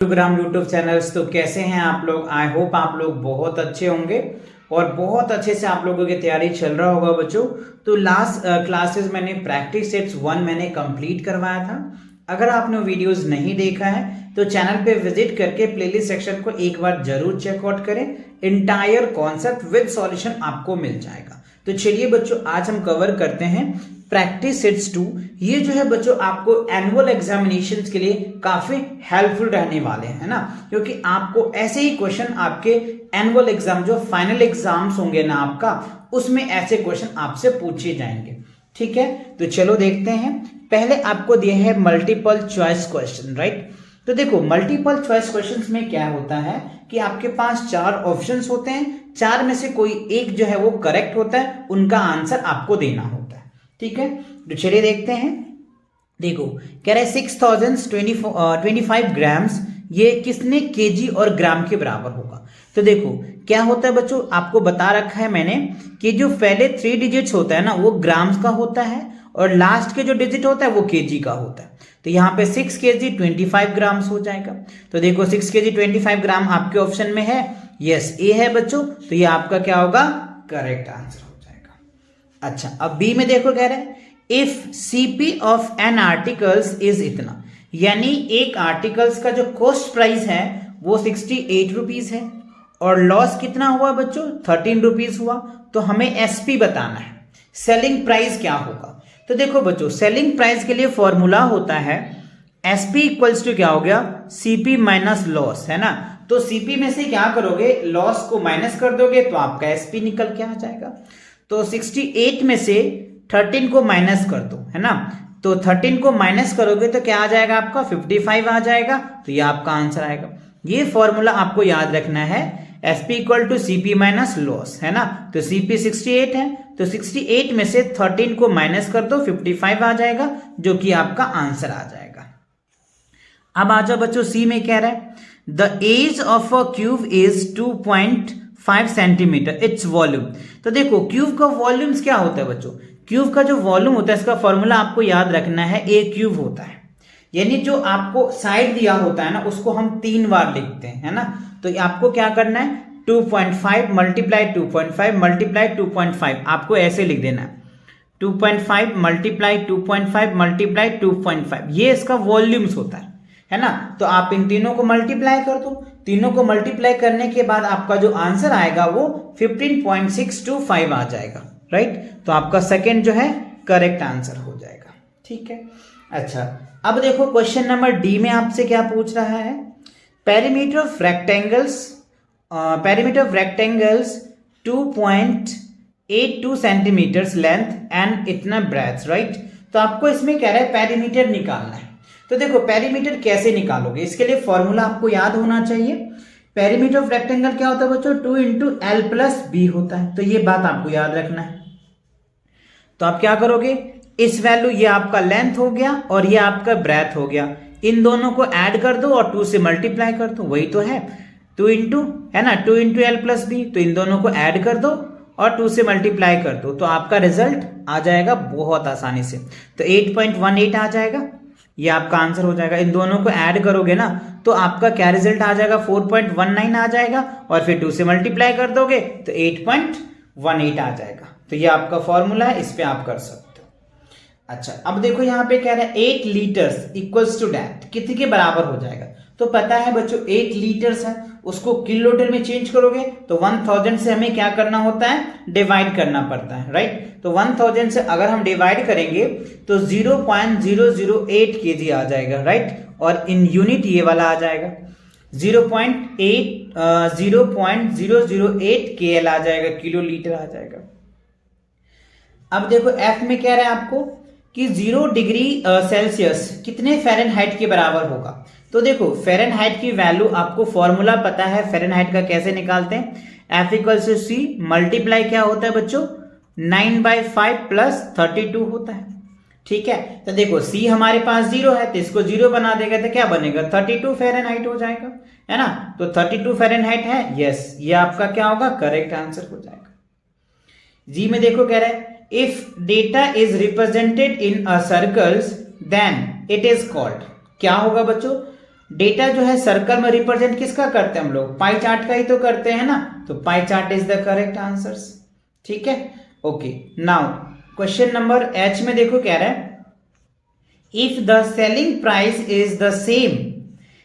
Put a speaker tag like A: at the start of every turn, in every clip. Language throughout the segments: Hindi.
A: Programme YouTube channels. तो कैसे हैं आप लोग? आई होप आप लोग बहुत अच्छे होंगे और बहुत अच्छे से आप लोगों की तैयारी चल रहा होगा बच्चों। तो लास्ट क्लासेस मैंने प्रैक्टिस सेट्स 1 मैंने कंप्लीट करवाया था। अगर आपने वीडियोस नहीं देखा है तो चैनल पे विजिट करके प्लेलिस्ट सेक्शन को एक बार जरूर चेकआउट करें। इंटायर कॉन्सेप्ट विद सॉल्यूशन आपको मिल जाएगा। तो चलिए बच्चों, आज हम कवर करते हैं प्रैक्टिस सेट्स 2। ये जो है बच्चों आपको एनुअल एग्जामिनेशंस के लिए काफी हेल्पफुल रहने वाले हैं ना, क्योंकि आपको ऐसे ही क्वेश्चन आपके एनुअल एग्जाम जो फाइनल एग्जाम्स होंगे ना आपका, उसमें ऐसे क्वेश्चन आपसे पूछे जाएंगे। ठीक है, तो चलो देखते हैं। पहले आपको दिए है मल्टीपल चॉइस क्वेश्चन, राइट। तो देखो मल्टीपल चॉइस क्वेश्चंस में क्या होता है कि आपके पास 4 ऑप्शंस होते हैं, 4 में से कोई एक जो है वो करेक्ट होता है, उनका आंसर आपको देना होता है। ठीक है, तो चलिए देखते हैं। देखो कह रहे 6025 ग्राम्स, ये कितने केजी और ग्राम के बराबर होगा। तो देखो क्या होता है बच्चों, आपको बता रखा है मैंने कि जो पहले 3 डिजिट्स होता है ना वो ग्राम्स का होता है और लास्ट के जो डिजिट होता है वो केजी का होता है। तो यहाँ पे 6 केजी 25 ग्राम्स हो जाएगा। तो देखो 6 केजी 25 ग्राम आपके ऑप्शन में है, यस ए है बच्चों, तो ये आपका क्या होगा, करेक्ट आंसर हो जाएगा। अच्छा, अब बी में देखो कह रहे हैं if CP of an articles is इतना, यानी एक आर्टिकल्स का जो कॉस्ट प्राइस है वो 68 रुपीज है और लॉस कितना हुआ बच्चों, 13 रुपीज हुआ। तो हमें एसपी बताना है, सेलिंग प्राइस क्या होगा। तो देखो बच्चों सेलिंग प्राइस के लिए फॉर्मूला होता है एसपी इक्वल्स टू क्या हो गया, सीपी माइनस लॉस, है ना। तो सीपी में से क्या करोगे, लॉस को माइनस कर दोगे तो आपका एसपी निकल के आ जाएगा। तो 68 में से 13 को माइनस कर दो, है ना। तो 13 को माइनस करोगे तो क्या आ जाएगा आपका, 55 आ जाएगा। तो ये आपका आंसर आएगा। ये फॉर्मूला आपको याद रखना है, SP equal to CP minus loss, है ना। तो सीपी 68 है, तो 68 में से 13 को माइनस कर दो, 55 आ जाएगा, जो कि आपका आंसर आ जाएगा। अब आ जाओ बच्चों सी में कह रहा है the edge of a cube is 2.5 centimetre its volume. तो देखो क्यूब का वॉल्यूम्स क्या होता है बच्चों, क्यूब का जो वॉल्यूम होता है इसका फॉर्मूला आपको याद रखना है, ए क्यूब होता है। यानी जो आपको साइड दिया होता है ना उसको हम 3 बार लिखते हैं, है ना। तो आपको क्या करना है, 2.5 मल्टीप्लाई 2.5 मल्टीप्लाई 2.5 आपको ऐसे लिख देना है, 2.5 मल्टीप्लाई 2.5 मल्टीप्लाई 2.5, ये इसका वॉल्यूम्स होता है ना। तो आप इन तीनों को मल्टीप्लाई कर दो, तीनों को मल्टीप्लाई करने के बाद आपका जो आंसर आएगा वो 15.625 आ जाएगा, राइट। तो आपका सेकेंड जो है करेक्ट आंसर हो जाएगा। ठीक है, अच्छा अब देखो क्वेश्चन नंबर डी में आपसे क्या पूछ रहा है, perimeter of rectangles 2.82 centimetres length and इतना ब्रेथ, राइट। तो आपको इसमें कह रहा है पेरीमीटर निकालना है। तो देखो पेरीमीटर कैसे निकालोगे, इसके लिए फॉर्मूला आपको याद होना चाहिए। पेरीमीटर ऑफ रेक्टेंगल क्या होता है बच्चों, 2 इंटू एल प्लस बी होता है। तो ये बात आपको याद रखना है। तो आप क्या करोगे, इस वैल्यू ये आपका लेंथ हो गया और ये आपका ब्रेथ हो गया, इन दोनों को ऐड कर दो और 2 से मल्टीप्लाई कर दो, वही तो है 2 इंटू, है ना, 2 इंटू एल प्लस बी। तो इन दोनों को ऐड कर दो और 2 से मल्टीप्लाई कर दो, तो आपका रिजल्ट आ जाएगा बहुत आसानी से। तो 8.18 आ जाएगा, ये आपका आंसर हो जाएगा। इन दोनों को ऐड करोगे ना तो आपका क्या रिजल्ट आ जाएगा, 4.19 आ जाएगा और फिर 2 से मल्टीप्लाई कर दोगे तो 8.18 आ जाएगा। तो ये आपका फॉर्मूला है, इस पे आप कर सकते हो। अच्छा अब देखो यहाँ पे कह रहा है 8 लीटर्स इक्वल्स टू डैट, कितने के बराबर हो जाएगा। तो पता है बच्चों 8 लीटर्स है, उसको किलोलीटर में चेंज करोगे तो 1000 से हमें क्या करना होता है, डिवाइड करना पड़ता है, राइट। तो 1000 से अगर हम डिवाइड करेंगे तो 0.008 केजी आ जाएगा, राइट। और इन यूनिट ये वाला आ जाएगा 0.008 KL आ जाएगा, किलो लीटर आ जाएगा। अब देखो एफ में कह रहा है आपको कि 0 डिग्री सेल्सियस कितने फ़ारेनहाइट के बराबर होगा। तो देखो फ़ारेनहाइट की वैल्यू आपको फॉर्मूला पता है, फ़ारेनहाइट का कैसे निकालते हैं, F equals to C multiply क्या होता है बच्चों, 9/5 प्लस 32 होता है। ठीक है, तो देखो सी हमारे पास 0 है तो इसको 0 बना देगा तो क्या बनेगा, 32 फ़ारेनहाइट हो जाएगा, है ना। तो 32 फ़ारेनहाइट है, यस, ये आपका क्या होगा, करेक्ट आंसर हो जाएगा। जी में देखो कह रहा है if data is represented in a circles then it is called, क्या होगा बच्चों, डेटा जो है सर्कल में रिप्रेजेंट किसका करते हैं हम लोग, पाई चार्ट का ही तो करते हैं ना, तो pie chart is the correct answers. ठीक है, okay. Now question number H में देखो क्या रहा है, if the selling price is the same,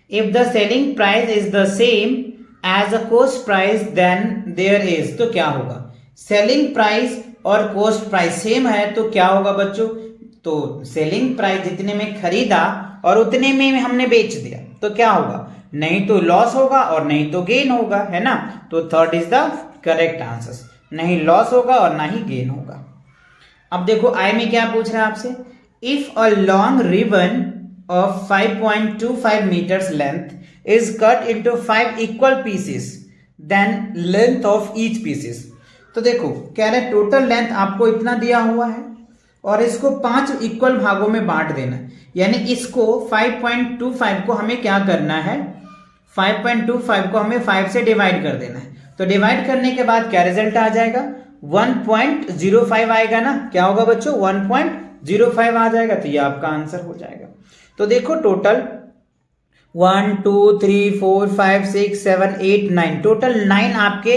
A: if the selling price is the same as a cost price then there is, तो क्या होगा, सेलिंग प्राइस और कॉस्ट प्राइस सेम है तो क्या होगा बच्चों, तो सेलिंग प्राइस जितने में खरीदा और उतने में हमने बेच दिया तो क्या होगा, नहीं तो लॉस होगा और नहीं तो गेन होगा, है ना, तो third is the correct answer, नहीं लॉस होगा और ना ही गेन होगा। अब देखो आई में क्या पूछ रहा है आपसे, if a long ribbon of 5.25 metres length is cut into 5 equal pieces then length of each pieces, तो देखो कह रहे टोटल लेंथ आपको इतना दिया हुआ है और इसको 5 इक्वल भागों में बांट देना है, यानी इसको 5.25 को हमें क्या करना है, 5.25 को हमें 5 से डिवाइड कर देना है, तो डिवाइड करने के बाद क्या रिजल्ट आ जाएगा, 1.05 आएगा ना, क्या होगा बच्चों 1.05 आ जाएगा, तो ये आपका आंसर हो जाएगा। तो देखो टोटल 1 2 3 4 5 6 7 8 9 टोटल 9 आपके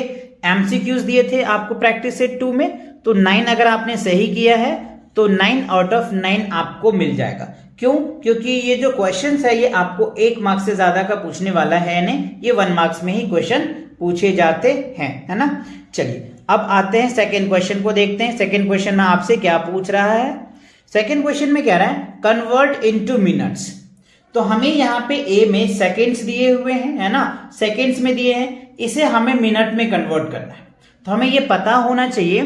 A: एमसीक्यूज दिए थे आपको प्रैक्टिस सेट 2 में, तो 9 अगर आपने सही किया है तो 9 आउट ऑफ 9 आपको मिल जाएगा। क्यों, क्योंकि ये जो क्वेश्चंस है ये आपको 1 मार्क्स से ज्यादा का पूछने वाला है नहीं, ये 1 मार्क्स में ही क्वेश्चन पूछे जाते हैं, है ना। चलिए अब आते हैं सेकेंड क्वेश्चन को देखते हैं। सेकेंड क्वेश्चन में आपसे क्या पूछ रहा है, सेकेंड क्वेश्चन में कह रहा है कन्वर्ट इनटू मिनट्स, तो हमें यहाँ पे ए में सेकेंड्स दिए हुए हैं, है ना, सेकेंड्स में दिए हैं, इसे हमें मिनट में कन्वर्ट करना है, तो हमें ये पता होना चाहिए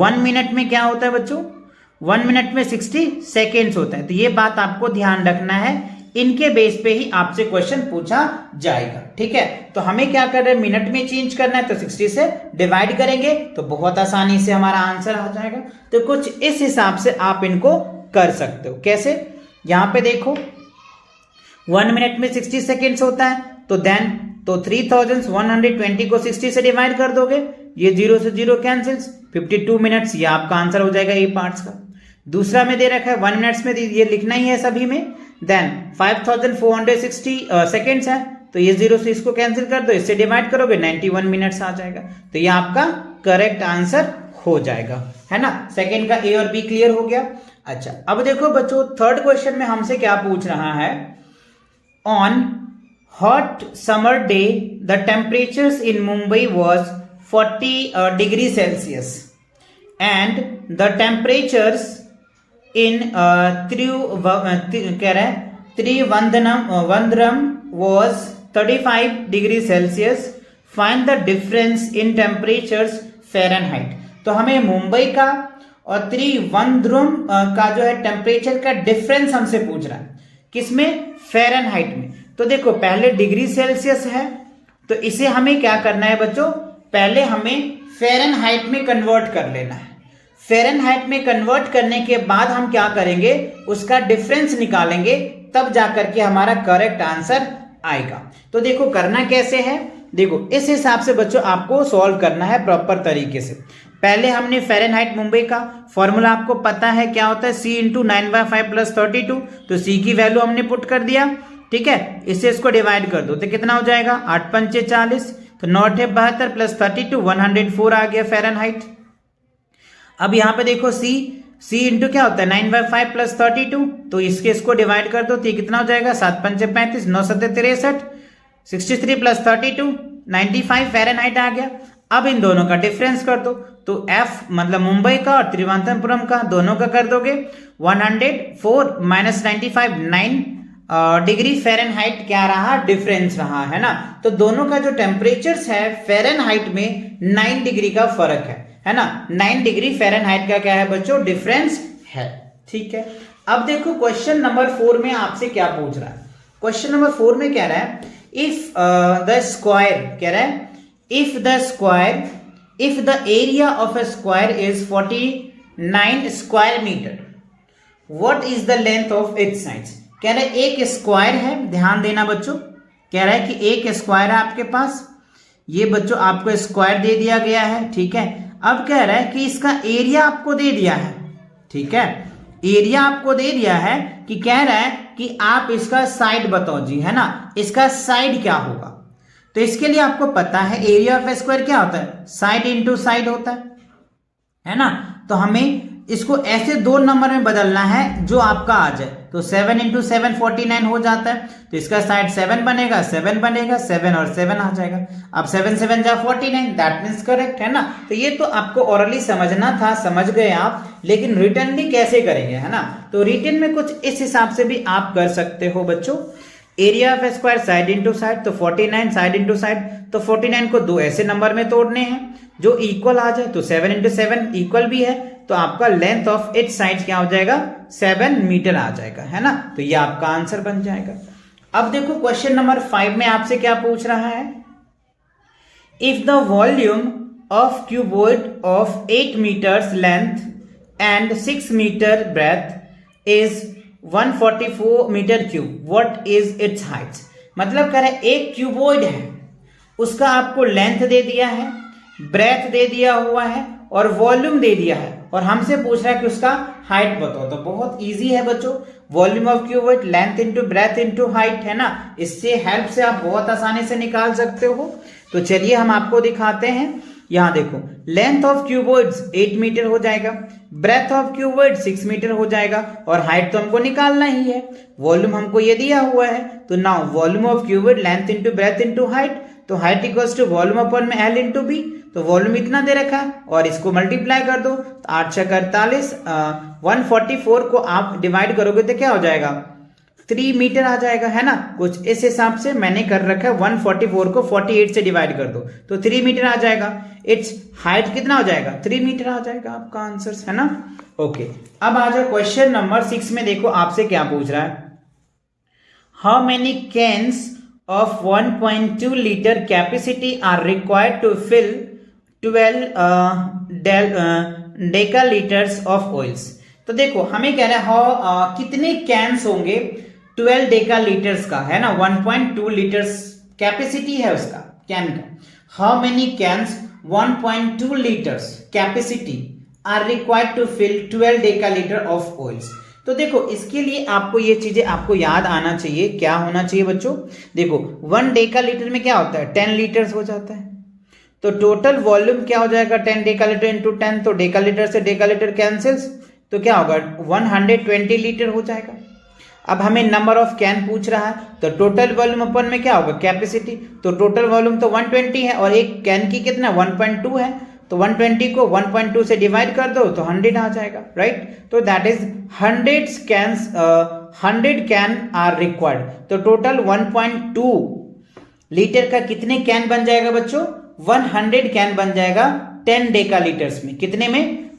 A: 1 मिनट में क्या होता है बच्चों, 1 मिनट में 60 सेकेंड्स होता है, तो ये बात आपको ध्यान रखना है, इनके बेस पे ही आपसे क्वेश्चन पूछा जाएगा। ठीक है, तो हमें क्या कर रहे हैं, मिनट में चेंज करना है, तो 60 से डिवाइड करेंगे तो बहुत आसानी से हमारा आंसर आ जाएगा। तो कुछ इस हिसाब से आप इनको कर सकते हो। कैसे, यहां पे देखो 1 मिनट में 60 सेकेंड्स होता है, तो देन तो 3120 को 60 से डिवाइड कर दोगे, ये 0 से 0 कैंसिल्स, 52 मिनट्स, ये आपका आंसर हो जाएगा ए पार्ट्स का। दूसरा में दे रखा है 1 मिनट्स में, ये लिखना ही है सभी में, देन 5460 सेकेंड्स है, तो ये 0 से इसको कैंसिल कर दो, इससे डिवाइड करोगे 91 मिनट्स आ जाएगा, तो ये आपका करेक्ट आंसर हो जाएगा, है ना। सेकेंड का ए और बी क्लियर हो गया। अच्छा अब देखो बच्चों थर्ड क्वेश्चन में हमसे क्या पूछ रहा है, on hot summer day the temperatures in Mumbai was 40 degree Celsius and the temperatures in Trivandrum was 35 degree Celsius, find the difference in temperatures Fahrenheit। तो हमें मुंबई का और त्रिवंद्रम का जो है टेम्परेचर का डिफरेंस हमसे पूछ रहा है, किसमें, फ़ारेनहाइट में। तो देखो पहले डिग्री सेल्सियस है, तो इसे हमें क्या करना है बच्चों, पहले हमें फ़ारेनहाइट में कन्वर्ट कर लेना है। फ़ारेनहाइट में कन्वर्ट करने के बाद हम क्या करेंगे, उसका डिफरेंस निकालेंगे, तब जाकर के हमारा करेक्ट आंसर आएगा। तो देखो करना कैसे है, देखो इस हिसाब से बच्चों आपको सॉल्व करना है प्रॉपर तरीके से। पहले हमने फ़ारेनहाइट मुंबई का फॉर्मूला आपको पता है क्या होता है, C इंटू 9/5 प्लस 32, तो C की वैल्यू हमने पुट कर दिया, ठीक है, इससे इसको डिवाइड कर दो तो कितना हो जाएगा, 8 पंचे 40, तो 9 72 प्लस 32 104 आ गया फ़ारेनहाइट। अब यहाँ पे देखो C इंटू क्या होता है 9/5 प्लस 32, तो इसके इसको डिवाइड कर दो तो ये कितना हो जाएगा, 7 पंचे 35, 9 7 63, 63 प्लस 32 95 फ़ारेनहाइट आ गया। अब इन दोनों का डिफरेंस कर दो, तो F मतलब मुंबई का और त्रिवेंद्रपुरम का दोनों का कर दोगे, 104 माइनस 95 9 डिग्री फ़ारेनहाइट क्या रहा, डिफरेंस रहा, है ना। तो दोनों का जो टेम्परेचर्स है फ़ारेनहाइट में 9 डिग्री का फर्क है ना, 9 डिग्री फ़ारेनहाइट का क्या है बच्चों, डिफरेंस है। ठीक है, अब देखो क्वेश्चन नंबर 4 में आपसे क्या पूछ रहा है, क्वेश्चन नंबर 4 में कह रहा है इफ द स्क्वायर, कह रहा है if the area of a square is 49 square meter, what is the length of its sides। कह रहा है एक स्क्वायर है, ध्यान देना बच्चों, कह रहा है कि एक स्क्वायर है आपके पास, ये बच्चों आपको स्क्वायर दे दिया गया है, ठीक है। अब कह रहा है कि इसका एरिया आपको दे दिया है, ठीक है, एरिया आपको दे दिया है कि कह रहा है कि आप इसका साइड बताओ जी, है ना, इसका साइड क्या होगा। तो इसके लिए आपको पता है एरिया ऑफ स्क्वायर क्या होता है, साइड इंटू साइड होता है ना। तो हमें इसको ऐसे 2 नंबर में बदलना है जो आपका आ जाए। तो 7 इंटू 7 49 हो जाता है, तो इसका साइड 7 बनेगा, 7 बनेगा, 7 और 7 आ जाएगा। अब 7 7 जा 49, दैट मीन्स करेक्ट, है ना। तो ये तो आपको ओरली समझना था, समझ गए आप, लेकिन रिटनली कैसे करेंगे, है ना। तो रिटन में कुछ इस हिसाब से भी आप कर सकते हो बच्चों। Area of square side into side, तो 49 साइड इंटू साइड, तो 49 को 2 ऐसे नंबर में तोड़ने हैं जो इक्वल आ जाए। तो 7 इंटू 7 इक्वल भी है, तो आपका लेंथ ऑफ इट साइड क्या हो जाएगा, 7 मीटर आ जाएगा, है ना। तो ये आपका आंसर बन जाएगा। अब देखो क्वेश्चन नंबर 5 में आपसे क्या पूछ रहा है, if the volume of cuboid of 8 metres length and 6 metre breadth is 144 metre cube, what is its height. मतलब कह रहे एक क्यूबॉइड है, उसका आपको लेंथ दे दिया है, ब्रेथ दे दिया हुआ है और वॉल्यूम दे दिया है, और हमसे पूछ रहा है कि उसका हाइट बताओ। तो बहुत इजी है बच्चों, volume of cuboid length into breadth into height, है ना। इससे हेल्प से आप बहुत आसानी से निकाल सकते हो। तो चलिए हम आपको दिखाते हैं। यहां देखो, लेंथ ऑफ क्यूबॉइड्स 8 मीटर हो जाएगा, ब्रेथ ऑफ क्यूबॉइड 6 मीटर हो जाएगा, और हाइट तो हमको निकालना ही है। वॉल्यूम हमको ये दिया हुआ है, तो now volume of cuboid length into breadth into height, तो height equals to volume upon में एल इंटू बी। तो वॉल्यूम इतना दे रखा है और इसको मल्टीप्लाई कर दो, तो 8 6 48, 144 को आप डिवाइड करोगे तो क्या हो जाएगा, 3 मीटर आ जाएगा, है ना। कुछ इस हिसाब से मैंने कर रखा है। 144 को 48 से डिवाइड कर दो तो 3 मीटर आ जाएगा। इट्स हाइट कितना हो जाएगा, 3 मीटर आ जाएगा आपका आंसर, है ना। ओके, अब आ जाओ क्वेश्चन नंबर 6 में। देखो आपसे क्या पूछ रहा है, how many cans of 1.2 liter capacity are required to fill 12 decaliters of oils। तो देखो हमें कह रहा है कितने कैंस होंगे 12 डेकालीटर्स का, है ना। 1.2 लीटर्स कैपेसिटी है उसका कैन का। How many cans 1.2 litres capacity are required to fill 12 decalitre of oils. तो देखो इसके लिए आपको ये चीजें आपको याद आना चाहिए। क्या होना चाहिए बच्चों, देखो 1 डेकालीटर में क्या होता है, 10 लीटर्स हो जाता है। तो टोटल वॉल्यूम क्या हो जाएगा, 10 डेकालीटर इंटू 10, तो डेकालीटर से डेकालीटर कैंसिल्स, तो क्या होगा 120 लीटर हो जाएगा। अब हमें नंबर ऑफ कैन पूछ रहा है, तो टोटल वॉल्यूम अपन में क्या होगा, कैपेसिटी, तो टोटल वॉल्यूम तो 120 है और एक कैन की कितना 1.2 है, तो 120 को 1.2 से डिवाइड कर दो तो 100 आ जाएगा, राइट। तो that is 100 can are required. तो टोटल 1.2 लीटर का कितने कैन बन जाएगा बच्चों, 100 कैन बन जाएगा 10 डेकालीटर्स में। कितने में,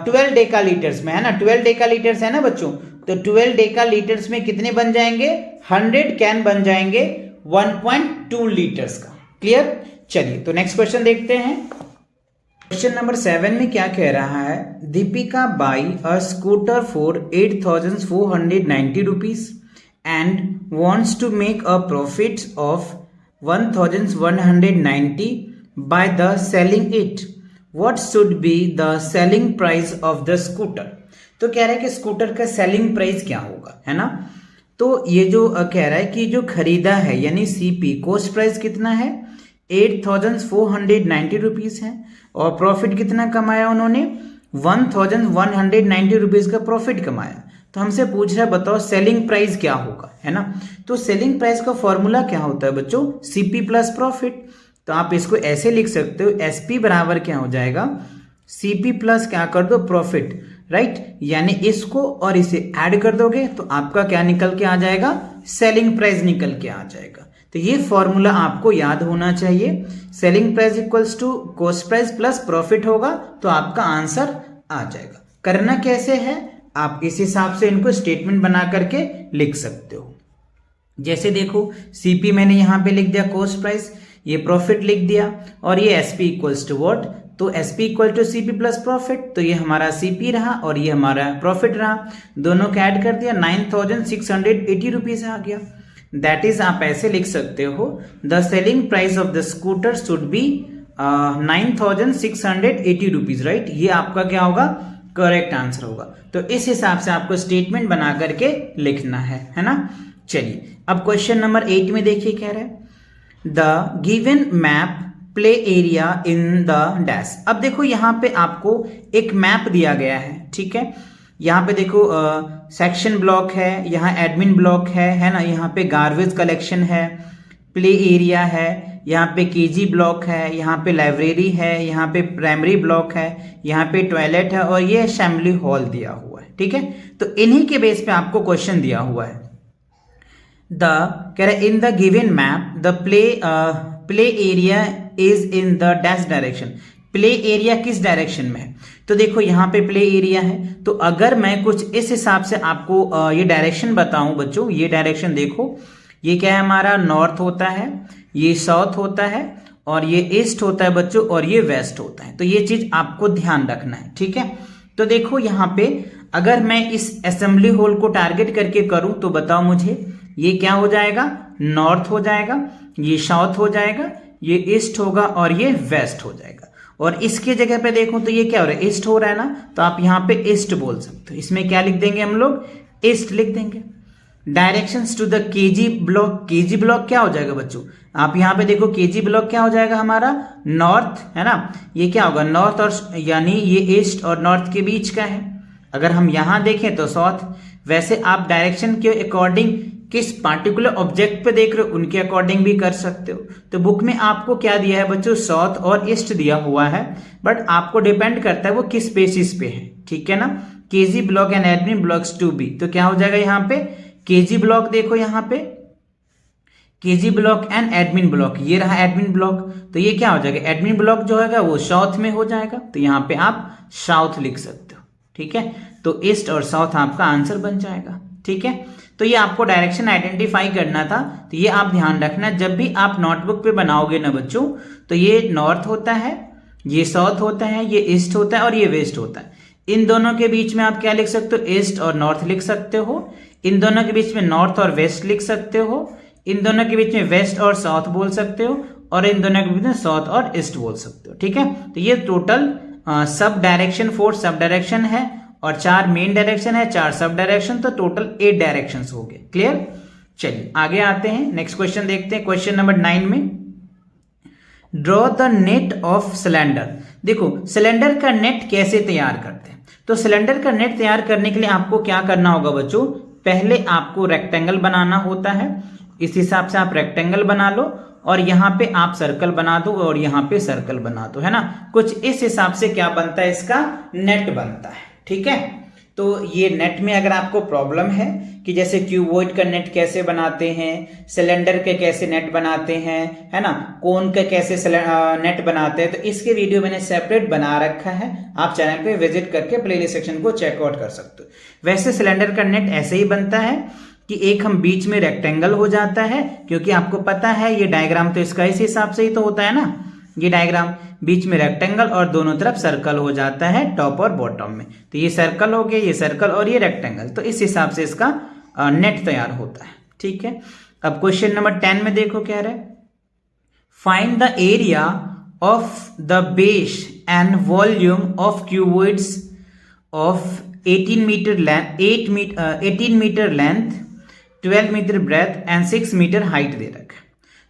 A: 12 डेकालीटर्स में, है ना। 12 डेकालीटर्स है ना बच्चों, तो 12 डेकालीटर्स में कितने बन जाएंगे, 100 कैन बन जाएंगे 1.2 लीटर्स का। क्लियर। चलिए तो नेक्स्ट क्वेश्चन देखते हैं। क्वेश्चन नंबर 7 में क्या कह रहा है, Deepika by a scooter for 8,490 rupees and wants to make a profit of 1,190 by the selling it. What should be the selling price of the scooter? तो कह रहा है कि स्कूटर का सेलिंग प्राइस क्या होगा, है ना। तो ये जो कह रहा है कि जो खरीदा है यानी सीपी, कॉस्ट प्राइस कितना है 8,490 रुपीज है, और प्रॉफिट कितना कमाया उन्होंने 1,190 रुपीज का प्रॉफिट कमाया। तो हमसे पूछ रहा है बताओ सेलिंग प्राइस क्या होगा, है ना। तो सेलिंग प्राइस का फॉर्मूला क्या होता है बच्चों, सीपी प्लस प्रॉफिट। तो आप इसको ऐसे लिख सकते हो, एसपी बराबर क्या हो जाएगा, सीपी प्लस क्या कर दो प्रॉफिट, राइट। यानी इसको और इसे ऐड कर दोगे तो आपका क्या निकल के आ जाएगा, सेलिंग प्राइस निकल के आ जाएगा। तो ये फॉर्मूला आपको याद होना चाहिए, selling price equals to cost price plus profit होगा तो आपका आंसर आ जाएगा। करना कैसे है, आप इस हिसाब से इनको स्टेटमेंट बना करके लिख सकते हो। जैसे देखो सीपी मैंने यहाँ पे लिख दिया कॉस्ट प्राइस, ये प्रॉफिट लिख दिया, और ये एसपी इक्वल्स टू व्हाट, तो SP equal to CP plus profit. तो ये हमारा सीपी रहा और ये हमारा प्रॉफिट रहा, दोनों का ऐड कर दिया 9,680 रुपीज आ गया। दैट इज आप ऐसे लिख सकते हो, the selling price of the scooter should be 9,680 rupees, right. ये आपका क्या होगा करेक्ट आंसर होगा। तो इस हिसाब से आपको स्टेटमेंट बना करके लिखना है ना। चलिए अब क्वेश्चन नंबर 8 में देखिए क्या रहा है, the given map play area in the dash. अब देखो यहाँ पे आपको एक मैप दिया गया है, ठीक है। यहाँ पे देखो सेक्शन ब्लॉक है, यहाँ एडमिन ब्लॉक है ना, यहाँ पे गार्बेज कलेक्शन है, प्ले एरिया है, यहाँ पे केजी ब्लॉक है, यहाँ पे लाइब्रेरी है, यहाँ पे प्राइमरी ब्लॉक है, यहाँ पे टॉयलेट है और ये असेंबली हॉल दिया हुआ है, ठीक है। तो इन्हीं के बेस पे आपको क्वेश्चन दिया हुआ है। कह रहे इन the given map the play area is in the dash direction. Play area किस डायरेक्शन में है, तो देखो यहाँ पे प्ले एरिया है। तो अगर मैं कुछ इस हिसाब से आपको ये डायरेक्शन बताऊं बच्चों, ये डायरेक्शन देखो, ये क्या है हमारा नॉर्थ होता है, ये साउथ होता है और ये ईस्ट होता है बच्चों और ये वेस्ट होता है। तो ये चीज आपको ध्यान रखना है, ठीक है। तो देखो यहाँ पे अगर मैं इस असेंबली हॉल को टारगेट करके करूं तो बताओ मुझे ये क्या हो जाएगा, नॉर्थ हो जाएगा, ये साउथ हो जाएगा, ये ईस्ट होगा और ये वेस्ट हो जाएगा। और इसके जगह पे देखो तो ये क्या हो रहा है, ईस्ट हो रहा है ना, तो आप यहाँ पे ईस्ट बोल सकते हो। इसमें क्या लिख देंगे हम लोग, ईस्ट लिख देंगे। Directions to the KG block, KG block क्या हो जाएगा बच्चों, आप यहाँ पे देखो केजी ब्लॉक क्या हो जाएगा हमारा, नॉर्थ है ना। ये क्या होगा, नॉर्थ और यानी ये ईस्ट और नॉर्थ के बीच का है। अगर हम यहाँ देखें तो साउथ। वैसे आप डायरेक्शन के अकॉर्डिंग किस पार्टिकुलर ऑब्जेक्ट पे देख रहे हो उनके अकॉर्डिंग भी कर सकते हो। तो बुक में आपको क्या दिया है बच्चों, साउथ और ईस्ट दिया हुआ है, बट आपको डिपेंड करता है वो किस बेसिस पे है, ठीक है ना। KG block and admin blocks to be, तो क्या हो जाएगा यहाँ पे केजी ब्लॉक, देखो यहाँ पे KG block and admin block, ये रहा एडमिन ब्लॉक। तो ये क्या हो जाएगा, एडमिन ब्लॉक जो होगा वो साउथ में हो जाएगा, तो यहाँ पे आप साउथ लिख सकते हो, ठीक है। तो ईस्ट और साउथ आपका आंसर बन जाएगा, ठीक है। तो ये आपको डायरेक्शन आइडेंटिफाई करना था। तो ये आप ध्यान रखना, जब भी आप नोटबुक पे बनाओगे ना बच्चों, तो ये नॉर्थ होता है, ये साउथ होता है, ये ईस्ट होता है और ये वेस्ट होता है। इन दोनों के बीच में आप क्या लिख सकते हो, ईस्ट और नॉर्थ लिख सकते हो। इन दोनों के बीच में नॉर्थ और वेस्ट लिख सकते हो। इन दोनों के बीच में वेस्ट और साउथ बोल सकते हो और इन दोनों के बीच में साउथ और ईस्ट बोल सकते हो, ठीक है। तो ये total sub direction 4 sub direction है और 4 मेन डायरेक्शन है, 4 सब डायरेक्शन, तो टोटल 8 डायरेक्शन हो गए। क्लियर। चलिए आगे आते हैं, नेक्स्ट क्वेश्चन देखते हैं। क्वेश्चन नंबर 9 में draw the net of cylinder. देखो सिलेंडर का नेट कैसे तैयार करते हैं। तो सिलेंडर का नेट तैयार करने के लिए आपको क्या करना होगा बच्चों, पहले आपको रेक्टेंगल बनाना होता है। इस हिसाब से आप रेक्टेंगल बना लो और यहाँ पे आप सर्कल बना दो और यहाँ पे सर्कल बना दो, है ना। कुछ इस हिसाब से क्या बनता है, इसका नेट बनता है, ठीक है। तो ये नेट में अगर आपको प्रॉब्लम है कि जैसे क्यूबॉइड का नेट कैसे बनाते हैं, सिलेंडर के कैसे नेट बनाते हैं, है ना, कोन का कैसे नेट बनाते हैं, तो इसके वीडियो मैंने सेपरेट बना रखा है, आप चैनल पे विजिट करके प्लेलिस्ट सेक्शन को चेकआउट कर सकते हो। वैसे सिलेंडर का नेट ऐसे ही बनता है कि एक हम बीच में रेक्टेंगल हो जाता है, क्योंकि आपको पता है ये डायग्राम तो इसका इस हिसाब से ही तो होता है ना, ये डायग्राम बीच में रेक्टेंगल और दोनों तरफ सर्कल हो जाता है टॉप और बॉटम में। तो ये सर्कल हो गया, ये सर्कल और ये रेक्टेंगल, तो इस हिसाब से इसका नेट तैयार होता है, ठीक है। अब क्वेश्चन नंबर 10 में देखो क्या रहा है, find the area of the base and volume of cuboids of 18 metre length 12 metre breadth and 6 metre height दे रखा है।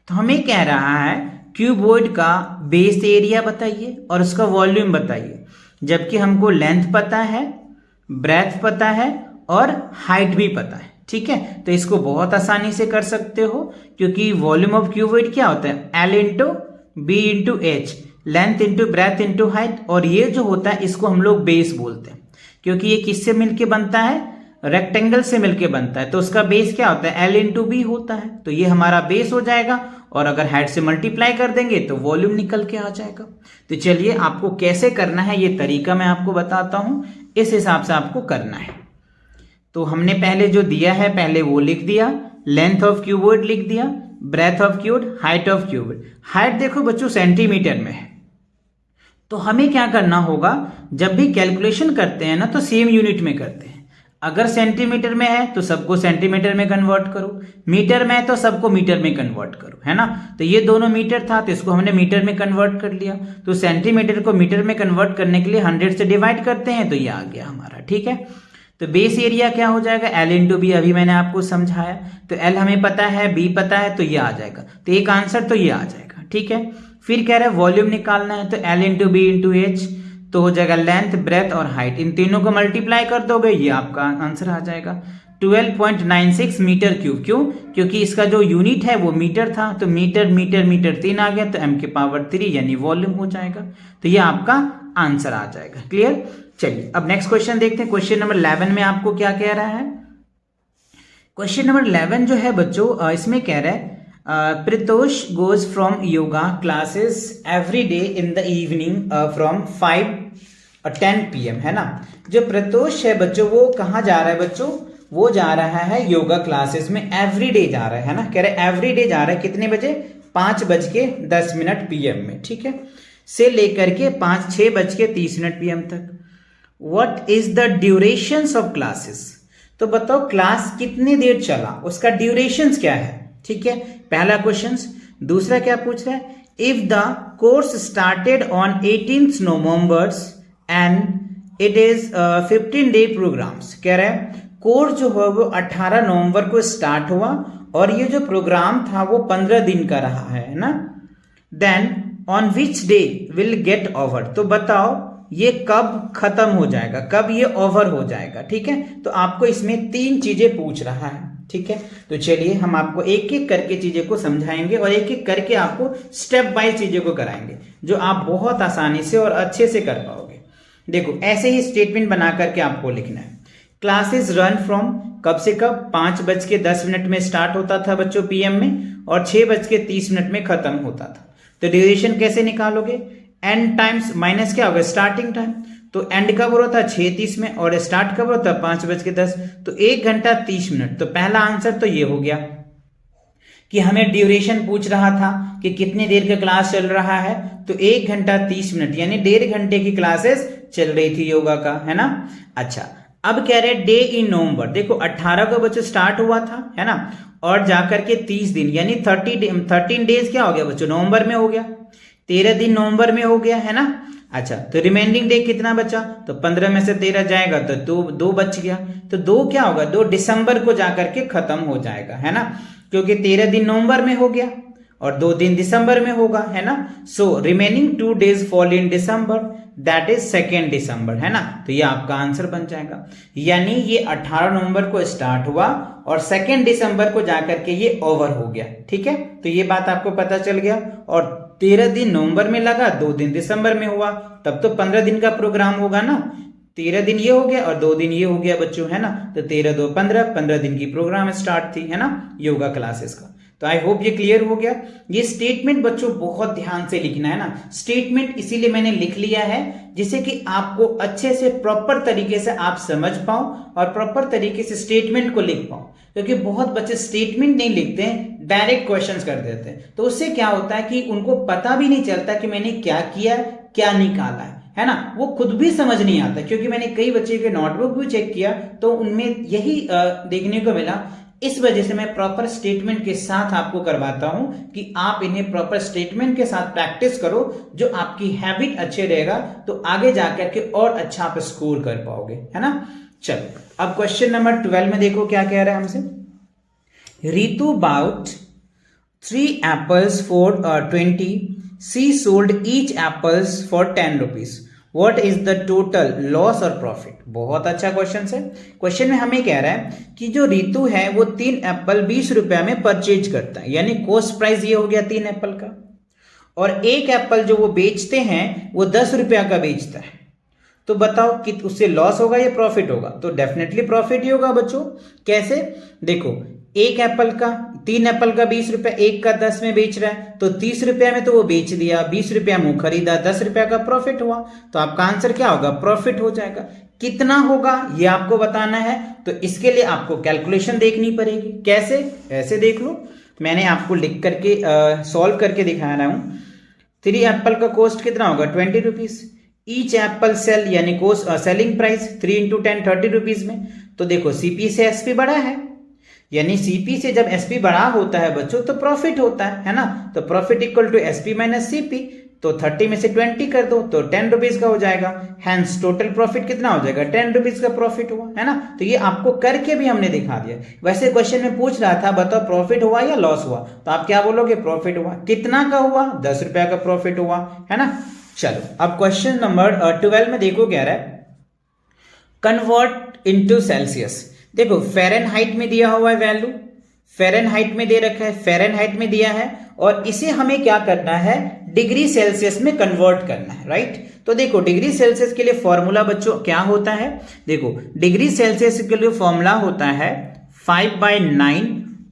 A: तो हमें कह रहा है क्यूबॉइड का बेस एरिया बताइए और उसका वॉल्यूम बताइए, जबकि हमको लेंथ पता है, ब्रेथ पता है और हाइट भी पता है, ठीक है। तो इसको बहुत आसानी से कर सकते हो, क्योंकि वॉल्यूम ऑफ क्यूबॉइड क्या होता है, L into B into H, length into breadth into height, और ये जो होता है इसको हम लोग बेस बोलते हैं, क्योंकि ये किससे मिलके बनता है, रेक्टेंगल से मिलके बनता है। तो उसका बेस क्या होता है, L इंटू बी होता है, तो ये हमारा बेस हो जाएगा। और अगर हाइट से मल्टीप्लाई कर देंगे तो वॉल्यूम निकल के आ जाएगा। तो चलिए आपको कैसे करना है ये तरीका मैं आपको बताता हूं, इस हिसाब से आपको करना है। तो हमने पहले जो दिया है पहले वो लिख दिया, लेंथ ऑफ क्यूबॉइड लिख दिया, breadth of cuboid, height of cuboid. Height देखो बच्चों सेंटीमीटर में है, तो हमें क्या करना होगा, जब भी कैलकुलेशन करते हैं ना तो सेम यूनिट में करते हैं। अगर सेंटीमीटर में है तो सबको सेंटीमीटर में कन्वर्ट करो, मीटर में है तो सबको मीटर में कन्वर्ट करो, है ना। तो ये दोनों मीटर था तो इसको हमने मीटर में कन्वर्ट कर लिया। तो सेंटीमीटर को मीटर में कन्वर्ट करने के लिए 100 से डिवाइड करते हैं तो ये आ गया हमारा, ठीक है। तो बेस एरिया क्या हो जाएगा, L इंटू बी, अभी मैंने आपको समझाया। तो L हमें पता है, B पता है, तो ये आ जाएगा। तो एक आंसर तो ये आ जाएगा, ठीक है। फिर कह रहा है वॉल्यूम निकालना है, तो L into B into H, तो हो जाएगा लेंथ, ब्रेथ और हाइट, इन तीनों को मल्टीप्लाई कर दोगे, ये आपका आंसर आ जाएगा 12.96 मीटर क्यूब। क्यों? क्योंकि इसका जो यूनिट है वो मीटर था, तो मीटर मीटर मीटर 3 आ गया, तो m की पावर 3 यानी वॉल्यूम हो जाएगा। तो ये आपका आंसर आ जाएगा। क्लियर? चलिए अब नेक्स्ट क्वेश्चन देखते हैं। क्वेश्चन नंबर 11 में आपको क्या कह रहा है। क्वेश्चन नंबर 11 जो है बच्चों, इसमें कह रहा है Pritosh goes from yoga classes every day in the evening from 5:10 PM, है ना। जो प्रतोष है बच्चों वो कहाँ जा रहा है बच्चों, वो जा रहा है योगा क्लासेस में, एवरी डे जा रहा है ना। कह रहे एवरी डे जा रहा है, कितने बजे, 5:10 PM में, ठीक है, से लेकर के 6:30 PM तक। What is the durations of classes, तो बताओ क्लास कितनी देर चला, उसका ड्यूरेशंस क्या है, ठीक है, पहला क्वेश्चन। दूसरा क्या पूछ रहा है, if the course started on 18 November and it is 15-day programmes. कह रहा है कोर्स जो है वो 18 नवंबर को स्टार्ट हुआ और ये जो प्रोग्राम था वो 15 दिन का रहा है ना। Then on which day will get over, तो बताओ ये कब खत्म हो जाएगा, कब ये ओवर हो जाएगा, ठीक है। तो आपको इसमें 3 चीजें पूछ रहा है, ठीक है। तो चलिए हम आपको एक एक करके चीजें को समझाएंगे और एक एक करके आपको स्टेप बाय चीजें को कराएंगे, जो आप बहुत आसानी से और अच्छे से कर पाओगे। देखो ऐसे ही स्टेटमेंट बना करके आपको लिखना है। क्लासेस रन फ्रॉम, कब से कब, 5:10 में स्टार्ट होता था बच्चों PM में और 6:30 में खत्म होता था। तो ड्यूरेशन कैसे निकालोगे, एंड टाइम्स माइनस क्या होगा, स्टार्टिंग टाइम। तो एंड कब हो रहा था, 6:30 में, और स्टार्ट कब होता, 5:10, तो 1 घंटा 30 मिनट। तो पहला आंसर तो ये हो गया कि हमें ड्यूरेशन पूछ रहा था कि कितनी देर का क्लास चल रहा है, तो 1 घंटा 30 मिनट यानी 1.5 घंटे की क्लासेस चल रही थी योगा का, है ना। अच्छा अब कह रहे डे इन नवंबर, देखो 18 को बच्चों स्टार्ट हुआ था, है ना, और जाकर के 30 दिन यानी 13 डेज क्या हो गया बच्चों, नवंबर में हो गया, 13 दिन नवंबर में हो गया, है ना। अच्छा तो रिमेनिंग डे कितना बचा, तो 15 में से 13 जाएगा तो 2 बच गया, तो 2 क्या होगा, 2 दिसंबर को जाकर के खत्म हो जाएगा, है ना, क्योंकि 13 दिन नवंबर में हो गया और 2 दिन दिसंबर में होगा, है ना। So remaining 2 days fall in December, that is 2 दिसंबर, है ना। तो ये आपका आंसर बन जाएगा, यानी ये 18 नवंबर को स्टार्ट हुआ और 2 दिसंबर को जाकर के ये ओवर हो गया, ठीक है। तो ये बात आपको पता चल गया, और 13 दिन नवंबर में लगा, 2 दिन दिसंबर में हुआ, तब तो 15 दिन का प्रोग्राम होगा ना। 13 दिन ये हो गया और 2 दिन ये हो गया बच्चों, है ना। तो 13 2 15 दिन की प्रोग्राम स्टार्ट थी, है ना, योगा क्लासेस का। तो आई होप ये क्लियर हो गया। ये स्टेटमेंट बच्चों बहुत ध्यान से लिखना है ना, स्टेटमेंट इसीलिए मैंने लिख लिया है जिससे कि आपको अच्छे से प्रॉपर तरीके से आप समझ पाओ और प्रॉपर तरीके से स्टेटमेंट को लिख पाओ, क्योंकि बहुत बच्चे स्टेटमेंट नहीं लिखते हैं, डायरेक्ट क्वेश्चंस कर देते हैं। तो उससे क्या होता है कि उनको पता भी नहीं चलता कि मैंने क्या किया, क्या निकाला है ना, वो खुद भी समझ नहीं आता। क्योंकि मैंने कई बच्चे के नोटबुक भी चेक किया तो उनमें यही देखने को मिला। इस वजह से मैं प्रॉपर स्टेटमेंट के साथ आपको करवाता हूं कि आप इन्हें प्रॉपर स्टेटमेंट के साथ प्रैक्टिस करो, जो आपकी हैबिट अच्छे रहेगा तो आगे जाकर के और अच्छा आप स्कोर कर पाओगे, है ना। चलो अब क्वेश्चन नंबर 12 में देखो क्या कह रहा है हमसे। Ritu bought 3 apples for 20, she sold each apples for 10 rupees. What is the total loss or profit? बहुत अच्छा क्वेश्चन है। क्वेश्चन में हमें कह रहा है कि जो रितु है वो 3 एप्पल 20 रुपया में परचेज करता है, यानी कॉस्ट प्राइस ये हो गया 3 एप्पल का, और 1 एप्पल जो वो बेचते हैं वो 10 रुपया का बेचता है। तो बताओ कि उससे लॉस होगा या प्रॉफिट होगा, तो डेफिनेटली प्रॉफिट ही होगा बच्चों। कैसे, देखो 1 एप्पल का 3 एप्पल का 20 रुपया, 1 का 10 में बेच रहा है, तो 30 रुपया में तो वो बेच दिया, 20 रुपया में खरीदा, 10 रुपया का प्रॉफिट हुआ। तो आपका आंसर क्या होगा, प्रॉफिट हो जाएगा। कितना होगा ये आपको बताना है, तो इसके लिए आपको कैलकुलेशन देखनी पड़ेगी। कैसे, ऐसे देख लो, मैंने आपको लिख करके सॉल्व करके दिखा रहा हूं। 3 एप्पल का कॉस्ट कितना होगा, 20 रुपीज। ईच एप्पल सेल यानी कोस्ट सेलिंग प्राइस 3 × 10 30 रुपीज में, तो देखो सीपी से एसपी बड़ा है, यानी सीपी से जब एसपी बड़ा होता है बच्चों तो प्रॉफिट होता है ना। तो profit equal to SP minus CP, तो 30 में से 20 कर दो तो 10 रुपीज का हो जाएगा। हैंस टोटल प्रॉफिट कितना हो जाएगा, 10 रुपीज का प्रॉफिट हुआ, है ना। तो ये आपको करके भी हमने दिखा दिया। वैसे क्वेश्चन में पूछ रहा था बताओ प्रॉफिट हुआ या लॉस हुआ, तो आप क्या बोलोगे, प्रॉफिट हुआ। कितना का हुआ, 10 रुपया का प्रॉफिट हुआ, है ना। चलो अब क्वेश्चन नंबर 12 में देखो क्या रहा है, कन्वर्ट इनटू सेल्सियस। देखो फ़ारेनहाइट में दिया हुआ है वैल्यू, फ़ारेनहाइट में दे रखा है, फ़ारेनहाइट में दिया है, और इसे हमें क्या करना है, डिग्री सेल्सियस में कन्वर्ट करना है, राइट। तो देखो डिग्री सेल्सियस के लिए फॉर्मूला बच्चों क्या होता है, देखो डिग्री सेल्सियस के लिए फॉर्मूला होता है 5/9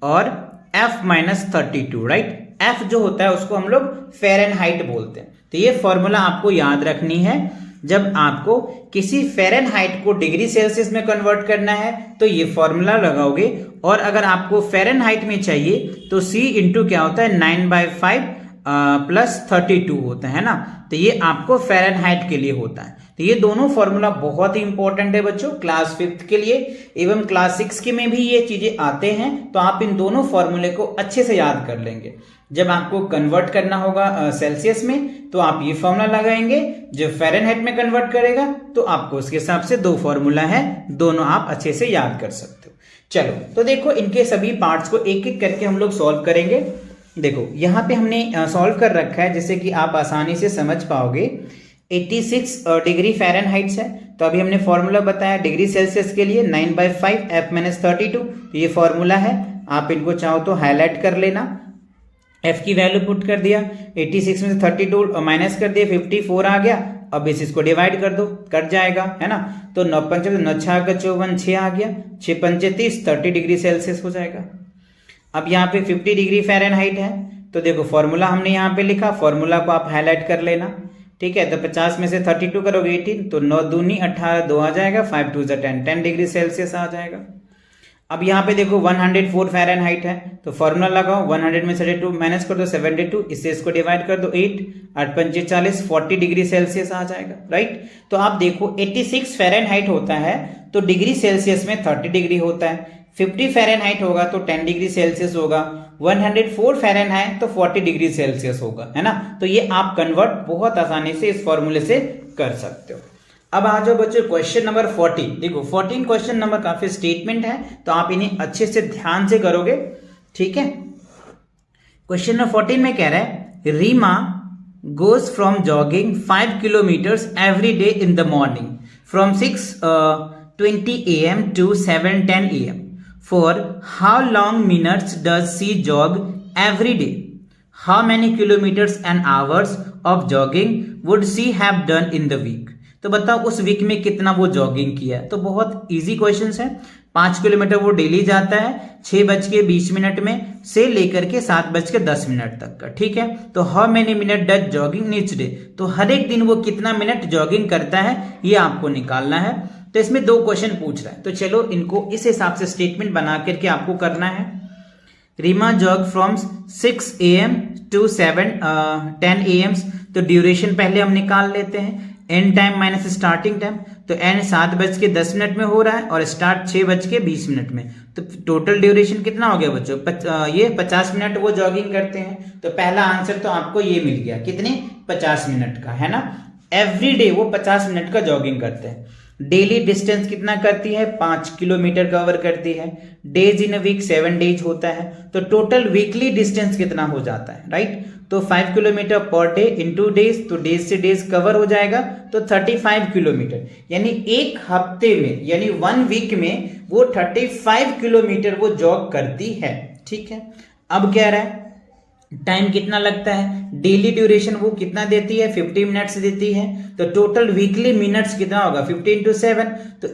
A: और F-32, राइट। F जो होता है उसको हम लोग फ़ारेनहाइट बोलते हैं। तो ये फॉर्मूला आपको याद रखनी है। जब आपको किसी फ़ारेनहाइट को डिग्री सेल्सियस में कन्वर्ट करना है तो ये फॉर्मूला लगाओगे, और अगर आपको फ़ारेनहाइट में चाहिए तो C इंटू क्या होता है 9/5 प्लस 32 होता है ना। तो ये आपको फ़ारेनहाइट के लिए होता है। तो ये दोनों फॉर्मूला बहुत ही इंपॉर्टेंट है बच्चों क्लास 5th के लिए, एवं क्लास 6 के में भी ये चीजें आते हैं। तो आप इन दोनों फॉर्मूले को अच्छे से याद कर लेंगे। जब आपको कन्वर्ट करना होगा सेल्सियस में तो आप ये फॉर्मूला लगाएंगे, जब फ़ारेनहाइट में कन्वर्ट करेगा तो आपको उसके हिसाब से दो फॉर्मूला है, दोनों आप अच्छे से याद कर सकते हो। चलो तो देखो इनके सभी पार्ट्स को एक एक करके हम लोग सॉल्व करेंगे। देखो यहाँ पे हमने सॉल्व कर रखा है जिससे कि आप आसानी से समझ पाओगे। 86 डिग्री फ़ारेनहाइट है, तो अभी हमने फॉर्मूला बताया डिग्री सेल्सियस के लिए 9/5 F-32, तो ये फॉर्मूला है। आप इनको चाहो तो हाईलाइट कर लेना। F की वैल्यू पुट कर दिया, 86 में से 32 माइनस कर दिया, 54 आ गया। अब इस इसको डिवाइड कर दो, कट जाएगा, है ना। तो 9 पंचे 9 6 54 6 आ गया, 6 पंचे 30, 30 डिग्री सेल्सियस हो जाएगा। अब यहाँ पे 50 डिग्री फ़ारेनहाइट है, तो देखो फॉर्मूला हमने यहाँ पे लिखा, फॉर्मूला को आप हाईलाइट कर लेना, ठीक है। तो 50 में से 32 करोगे 18, तो 9 दूनी 18, 2 आ जाएगा, 5 2 10, 10 डिग्री सेल्सियस आ जाएगा। अब यहाँ पे देखो 104 फ़ारेनहाइट है, तो फॉर्मूला लगाओ, 100 में 32 माइनस कर दो 72, इससे इसको डिवाइड कर दो 8, 8 पंचे 40, 40 डिग्री सेल्सियस आ जाएगा, राइट। तो आप देखो 86 फ़ारेनहाइट होता है तो डिग्री सेल्सियस में 30 डिग्री होता है, 50 फ़ारेनहाइट होगा तो 10 डिग्री सेल्सियस होगा, 104 फ़ारेनहाइट तो 40 डिग्री सेल्सियस होगा, है ना। तो ये आप कन्वर्ट बहुत आसानी से इस फॉर्मूले से कर सकते हो। अब आ जाओ बच्चों क्वेश्चन नंबर 14। देखो 14 क्वेश्चन नंबर काफी स्टेटमेंट है, तो आप इन्हें अच्छे से ध्यान से करोगे, ठीक है। क्वेश्चन नंबर 14 में कह रहा है Reema goes from jogging 5 kilometres every day in the morning from 6:20 AM to 7:10 AM. For how long minutes does she jog every day? How many kilometers and hours of jogging would she have done in the week? तो बताओ उस वीक में कितना वो जॉगिंग किया है। तो बहुत इजी क्वेश्चन है। 5 किलोमीटर वो डेली जाता है 6:20 में से लेकर के 7:10 तक का, ठीक है। तो how many minute does jogging each day, तो हर एक दिन वो कितना मिनट जॉगिंग करता है ये आपको निकालना है। तो इसमें 2 क्वेश्चन पूछ रहा है, तो चलो इनको इस हिसाब से स्टेटमेंट बना करके आपको करना है। Reema jog from 6 AM to 7:10 AM, तो ड्यूरेशन पहले हम निकाल लेते हैं। End time minus starting time, तो एंड 7:10 में हो रहा है और स्टार्ट 6:20 में, तो टोटल ड्यूरेशन कितना हो गया बच्चों, ये 50 मिनट वो जॉगिंग करते हैं। तो पहला आंसर तो आपको ये मिल गया, कितने, 50 मिनट का, है ना। एवरी डे वो 50 मिनट का जॉगिंग करते हैं। डेली डिस्टेंस कितना करती है, 5 किलोमीटर कवर करती है। Days in a week 7 days होता है, तो टोटल वीकली डिस्टेंस कितना हो जाता है, राइट। तो 5 kilometre per day into days, तो डेज से डेज कवर हो जाएगा, तो 35 किलोमीटर, यानी एक हफ्ते में यानी 1 वीक में वो 35 किलोमीटर वो जॉग करती है, ठीक है। अब कह रहा है टाइम कितना लगता है, डेली ड्यूरेशन वो कितना देती है, 50 मिनट्स देती है। तो टोटल वीकली मिनट्स कितना होगा, 50 into 7, तो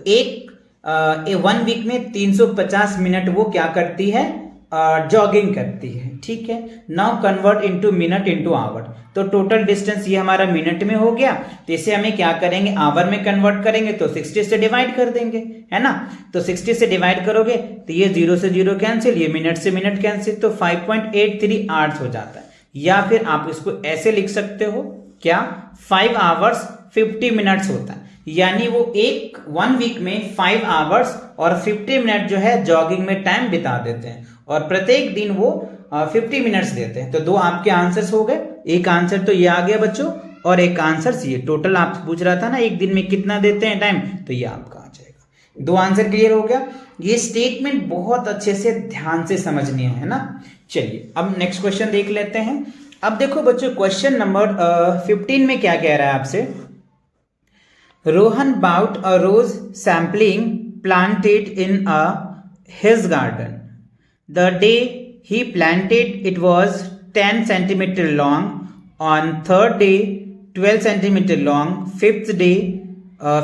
A: 1 वीक में 350 मिनट वो क्या करती है, जॉगिंग करती है, ठीक है। Now convert into minute into hour, तो टोटल डिस्टेंस ये हमारा मिनट में हो गया, तो इसे हमें क्या करेंगे, आवर में कन्वर्ट करेंगे, तो 60 से डिवाइड कर देंगे, है ना। तो 60 से डिवाइड करोगे तो ये 0 से 0 कैंसिल, ये मिनट से मिनट कैंसिल, तो 5.83 आवर्स हो जाता है। या फिर आप इसको ऐसे लिख सकते हो, क्या, 5 hours 50 minutes होता है, यानी वो एक 1 वीक में 5 आवर्स और 50 मिनट जो है जॉगिंग में टाइम बिता देते हैं, और प्रत्येक दिन वो 50 मिनट्स देते हैं। तो 2 आपके आंसर्स हो गए, एक आंसर तो ये आ गया बच्चों, और एक आंसर ये। टोटल आप पूछ रहा था ना एक दिन में कितना देते हैं टाइम, तो ये आपका आ जाएगा। 2 आंसर क्लियर हो गया। ये स्टेटमेंट बहुत अच्छे से ध्यान से समझनी है ना। चलिए अब नेक्स्ट क्वेश्चन देख लेते हैं। अब देखो बच्चों क्वेश्चन नंबर 15 में क्या कह रहा है आपसे, Rohan bought a rose sapling planted in his garden. The day he planted it was 10 centimeter long, on third day 12 centimeter long, fifth day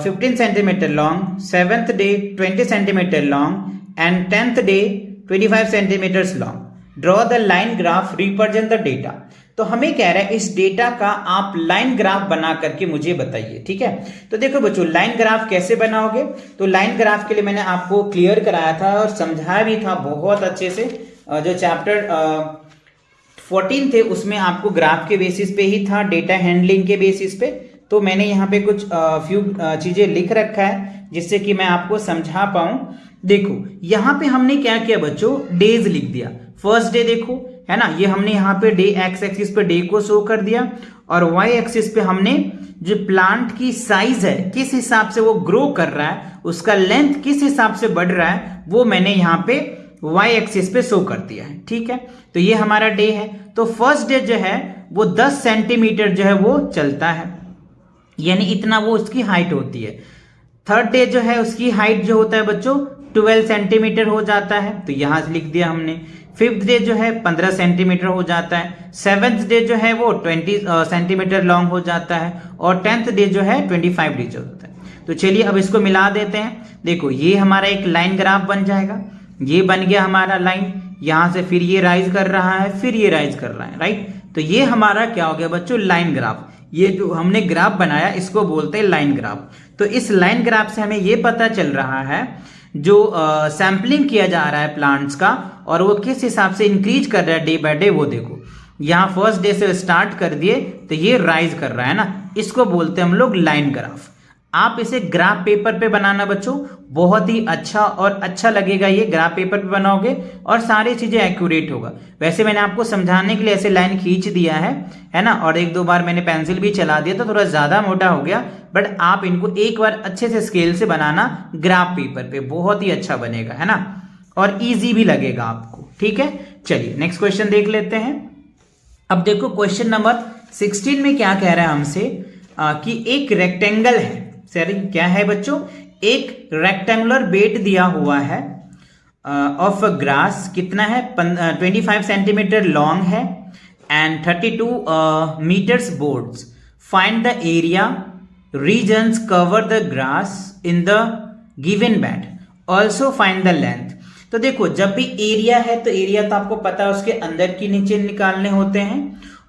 A: 15 centimeter long, seventh day 20 centimeter long, and 10th day 25 centimeters long. Draw the line graph, represent the data. तो हमें कह रहा है इस डेटा का आप लाइन ग्राफ बना करके मुझे बताइए, ठीक है। तो देखो बच्चों लाइन ग्राफ कैसे बनाओगे, तो लाइन ग्राफ के लिए मैंने आपको क्लियर कराया था और समझाया भी था बहुत अच्छे से। जो चैप्टर 14 थे उसमें आपको ग्राफ के बेसिस पे ही था, डेटा हैंडलिंग के बेसिस पे। तो मैंने यहाँ पे कुछ फ्यू चीजें लिख रखा है जिससे कि मैं आपको समझा पाऊं। देखो यहाँ पे हमने क्या किया बच्चों, डेज लिख दिया। फर्स्ट डे देखो है ना, ये हमने यहाँ पे डे एक्स एक्सिस पे डे को शो कर दिया, और वाई एक्सिस पे हमने जो प्लांट की साइज है, किस हिसाब से वो ग्रो कर रहा है, उसका लेंथ किस हिसाब से बढ़ रहा है, वो मैंने यहाँ पे वाई एक्सिस पे शो कर दिया है, ठीक है। तो ये हमारा डे है। तो फर्स्ट डे जो है वो 10 सेंटीमीटर जो है वो चलता है, यानी इतना वो उसकी हाइट होती है। थर्ड डे जो है उसकी हाइट जो होता है बच्चों 12 सेंटीमीटर हो जाता है, तो यहां से लिख दिया हमने। फिफ्थ डे जो है 15 सेंटीमीटर हो जाता है। सेवेंथ डे जो है वो 20 सेंटीमीटर लॉन्ग हो जाता है, और 10th डे जो है 25 डे होता है। तो चलिए अब इसको मिला देते हैं। देखो ये हमारा एक लाइन ग्राफ बन जाएगा, ये बन गया हमारा लाइन, यहां से फिर ये राइज कर रहा है, फिर ये राइज कर रहा है, राइट। तो ये हमारा क्या हो गया बच्चों, लाइन ग्राफ। ये जो हमने ग्राफ बनाया इसको बोलते हैं लाइन ग्राफ। तो इस लाइन ग्राफ से हमें ये पता चल रहा है जो सैंपलिंग किया जा रहा है प्लांट्स का, और वो किस हिसाब से इंक्रीज कर रहा है डे बाय डे। वो देखो यहाँ फर्स्ट डे से स्टार्ट कर दिए तो ये राइज कर रहा है ना, इसको बोलते हैं हम लोग लाइन ग्राफ। आप इसे ग्राफ पेपर पे बनाना बच्चों, बहुत ही अच्छा और अच्छा लगेगा ये ग्राफ पेपर पे बनाओगे, और सारी चीजें एक्यूरेट होगा। वैसे मैंने आपको समझाने के लिए ऐसे लाइन खींच दिया है ना, और 1-2 बार मैंने पेंसिल भी चला दिया तो थोड़ा ज्यादा मोटा हो गया, बट आप इनको एक बार अच्छे से स्केल से बनाना ग्राफ पेपर पे, बहुत ही अच्छा बनेगा, है ना, और ईजी भी लगेगा आपको, ठीक है। चलिए नेक्स्ट क्वेश्चन देख लेते हैं। अब देखो क्वेश्चन नंबर 16 में क्या कह रहा है हमसे कि एक रेक्टेंगल है, सॉरी क्या है बच्चों, एक रेक्टेंगुलर बेड दिया हुआ है ऑफ ग्रास, कितना है 25 सेंटीमीटर लॉन्ग है and 32 metres boards. Find the area regions cover the grass in the given bed, also find the length. तो देखो जब भी एरिया है तो एरिया तो आपको पता है उसके अंदर की नीचे निकालने होते हैं,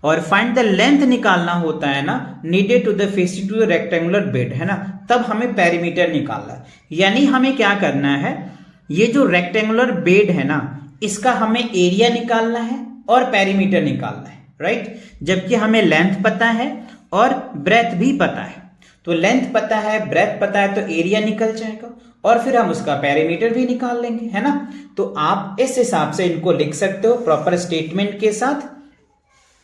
A: और फाइंड द लेंथ निकालना होता है ना, needed to the fencing to the rectangular bed, है ना, तब हमें पेरीमीटर निकालना है। यानी हमें क्या करना है, ये जो रेक्टेंगुलर बेड है ना, इसका हमें एरिया निकालना है और पेरीमीटर निकालना है, राइट। जबकि हमें लेंथ पता है और ब्रेथ भी पता है। तो लेंथ पता है, ब्रेथ पता है, तो एरिया निकल जाएगा, और फिर हम उसका पेरीमीटर भी निकाल लेंगे, है ना। तो आप इस हिसाब से इनको लिख सकते हो प्रॉपर स्टेटमेंट के साथ।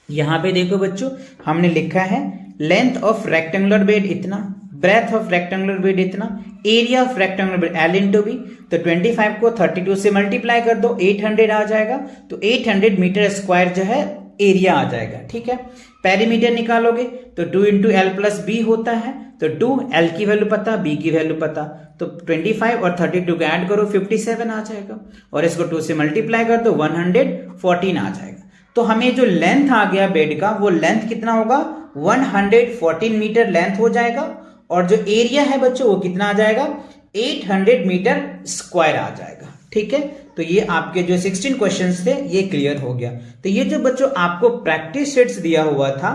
A: यहां पे देखो बच्चों हमने लिखा है लेंथ ऑफ रेक्टेंगुलर बेड इतना, ब्रेथ ऑफ रेक्टेंगुलर बेड इतना, area of rectangular bed L into B. तो 25 को 32 से मल्टीप्लाई कर दो, 800 आ जाएगा। तो 800 मीटर स्क्वायर जो है एरिया आ जाएगा, ठीक है। पेरीमीटर निकालोगे तो 2 इंटू एल प्लस बी होता है, तो 2 L की वैल्यू पता, B की वैल्यू पता, तो 25 और 32 को ऐड करो 57 आ जाएगा, और इसको 2 से मल्टीप्लाई कर दो 114 आ जाएगा। तो हमें जो लेंथ आ गया बेड का, वो लेंथ कितना होगा 114 मीटर लेंथ हो जाएगा, और जो एरिया है बच्चों वो कितना आ जाएगा 800 मीटर स्क्वायर आ जाएगा, ठीक है। तो ये आपके जो 16 क्वेश्चंस थे ये क्लियर हो गया। तो ये जो बच्चों आपको प्रैक्टिस सेट्स दिया हुआ था,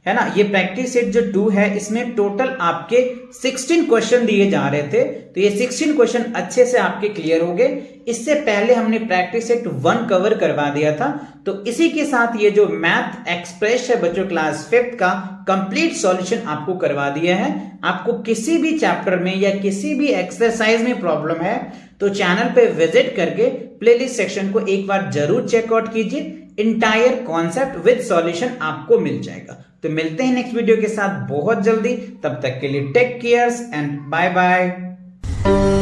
A: है ना, ये प्रैक्टिस सेट जो 2 है इसमें टोटल आपके 16 क्वेश्चन दिए जा रहे थे। तो ये 16 क्वेश्चन अच्छे से आपके क्लियर हो गए। इससे पहले हमने प्रैक्टिस सेट 1 कवर करवा दिया था। तो इसी के साथ ये जो मैथ एक्सप्रेस है बच्चों क्लास 5th का कंप्लीट सॉल्यूशन आपको करवा दिया है। आपको किसी भी चैप्टर में या किसी भी एक्सरसाइज में प्रॉब्लम है तो चैनल पे विजिट करके प्लेलिस्ट सेक्शन को एक बार जरूर चेकआउट कीजिए। इंटायर कॉन्सेप्ट विद सॉल्यूशन आपको मिल जाएगा। तो मिलते हैं नेक्स्ट वीडियो के साथ बहुत जल्दी। तब तक के लिए take cares and bye bye.